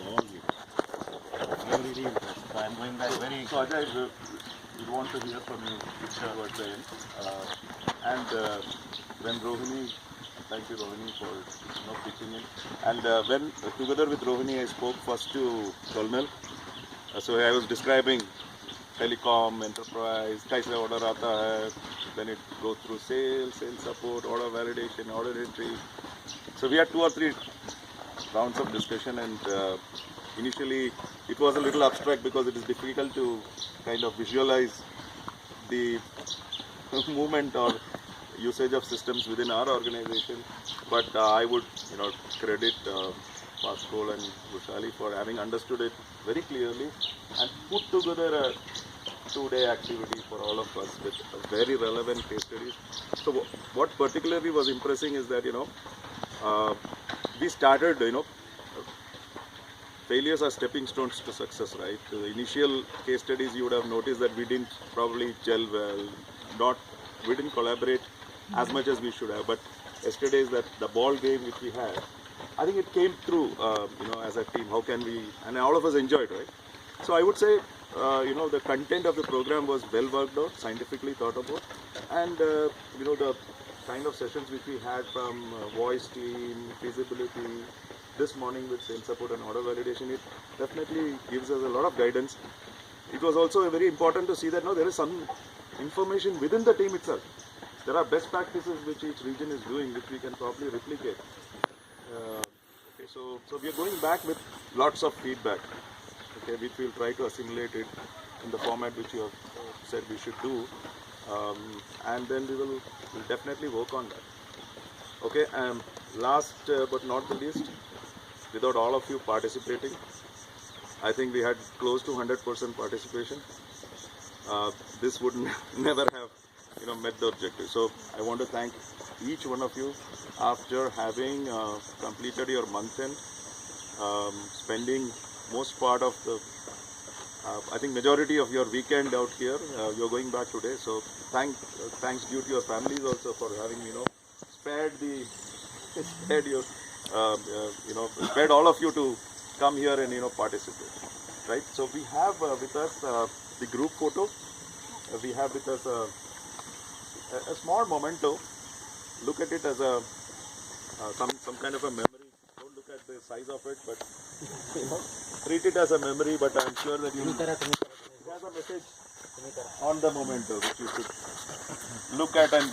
all of you. Really impressed. So I'm going back very. So Ajay, we want to hear from you towards the end. When Rohini, thank you Rohini for pitching in. And when together with Rohini I spoke first to Colonel. So I was describing telecom, enterprise, kaise order aata hai, then it goes through sales support, order validation, order entry. So we had 2 or 3 rounds of discussion, and initially it was a little abstract because it is difficult to kind of visualize the movement or usage of systems within our organization. But I would credit Pascal and Vishali for having understood it very clearly and put together a 2-day activity for all of us with very relevant case studies. So what particularly was impressing is that we started failures are stepping stones to success, right? The initial case studies you would have noticed that we didn't probably gel well, we didn't collaborate as much as we should have. But yesterday's the ball game which we had, I think it came through, as a team. How can we? And all of us enjoyed, right? So I would say, the content of the program was well worked out, scientifically thought about, and the kind of sessions which we had from voice team, feasibility, this morning with sales support and order validation, it definitely gives us a lot of guidance. It was also very important to see that there is some information within the team itself. There are best practices which each region is doing, which we can probably replicate. So we are going back with lots of feedback, which we'll try to assimilate it in the format which you have said we should do, and then we'll definitely work on that. Last but not the least, without all of you participating, I think we had close to 100% participation. This would never have met the objective. So I want to thank each one of you after having completed your month end, spending most part of the I think majority of your weekend out here. You're going back today, so thanks due to your families also for having spared all of you to come here and participate, right? So we have with us the group photo. We have with us a small memento. Look at it as a some kind of a memory. Don't look at the size of it, but treat it as a memory. But I'm sure that it has a message on the memento which you should look at and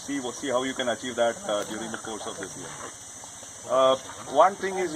see how you can achieve that during the course of this year. One thing is